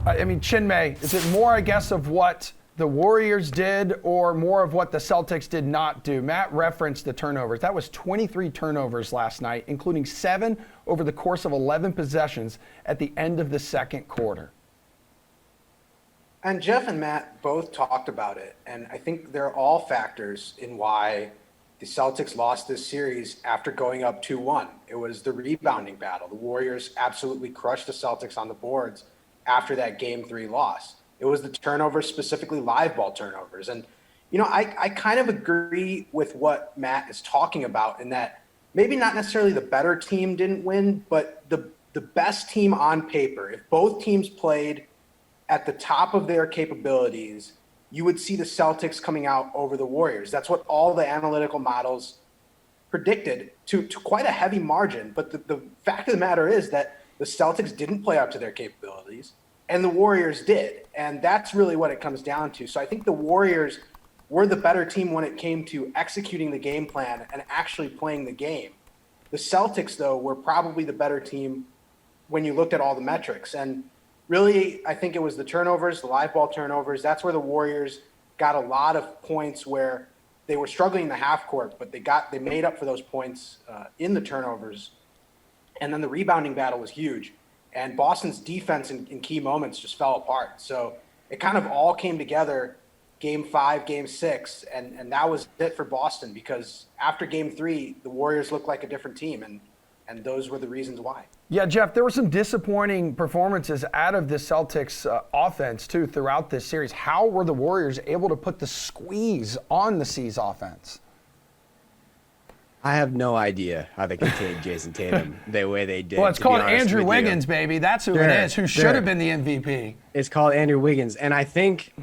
I mean, Chinmay, is it more, I guess, of what the Warriors did or more of what the Celtics did not do? Matt referenced the turnovers. That was 23 turnovers last night, including 7 over the course of 11 possessions at the end of the second quarter. And Jeff and Matt both talked about it, and I think they're all factors in why the Celtics lost this series after going up 2-1. It was the rebounding battle. The Warriors absolutely crushed the Celtics on the boards after that Game 3 loss. It was the turnovers, specifically live ball turnovers. And, you know, I kind of agree with what Matt is talking about in that maybe not necessarily the better team didn't win, but the best team on paper, if both teams played at the top of their capabilities, you would see the Celtics coming out over the Warriors. That's what all the analytical models predicted to quite a heavy margin. But the fact of the matter is that the Celtics didn't play up to their capabilities, and the Warriors did. And that's really what it comes down to. So I think the Warriors were the better team when it came to executing the game plan and actually playing the game. The Celtics, though, were probably the better team when you looked at all the metrics. And really, I think it was the turnovers, the live ball turnovers. That's where the Warriors got a lot of points where they were struggling in the half court, but they made up for those points in the turnovers. And then the rebounding battle was huge. And Boston's defense in key moments just fell apart. So it kind of all came together Game 5, Game 6, and that was it for Boston, because after Game 3, the Warriors looked like a different team, and those were the reasons why. Yeah, Jeff, there were some disappointing performances out of the Celtics offense, too, throughout this series. How were the Warriors able to put the squeeze on the C's offense? I have no idea how they contained Jason Tatum the way they did. Well, it's called Andrew Wiggins, baby. That's who it is, who should have been the MVP. It's called Andrew Wiggins. And I think,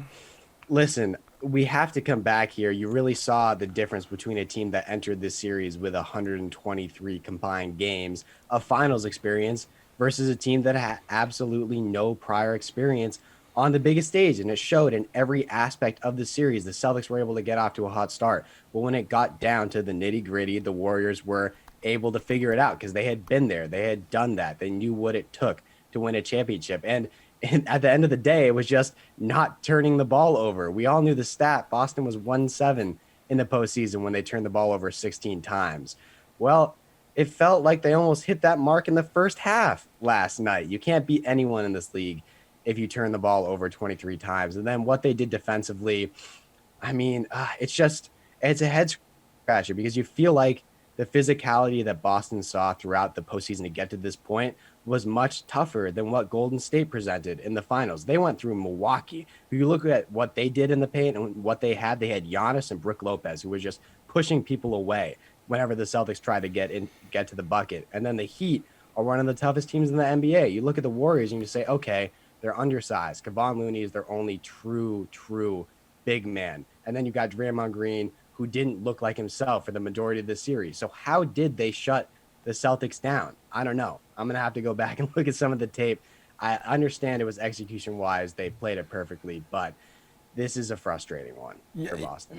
listen, we have to come back here. You really saw the difference between a team that entered this series with 123 combined games of finals experience versus a team that had absolutely no prior experience on the biggest stage. And it showed in every aspect of the series. The Celtics were able to get off to a hot start. But when it got down to the nitty gritty, the Warriors were able to figure it out because they had been there. They had done that. They knew what it took to win a championship. And at the end of the day, it was just not turning the ball over. We all knew the stat. Boston was 1-7 in the postseason when they turned the ball over 16 times. Well, it felt like they almost hit that mark in the first half last night. You can't beat anyone in this league if you turn the ball over 23 times. And then what they did defensively, I mean, it's a head scratcher because you feel like the physicality that Boston saw throughout the postseason to get to this point was much tougher than what Golden State presented in the finals. They went through Milwaukee. If you look at what they did in the paint and what they had Giannis and Brook Lopez, who was just pushing people away whenever the Celtics tried to get to the bucket. And then the Heat are one of the toughest teams in the NBA. You look at the Warriors and you say, okay, they're undersized. Kevon Looney is their only true big man. And then you got Draymond Green, who didn't look like himself for the majority of the series. So how did they shut the Celtics down? I don't know. I'm going to have to go back and look at some of the tape. I understand it was execution-wise. They played it perfectly, but this is a frustrating one for Boston.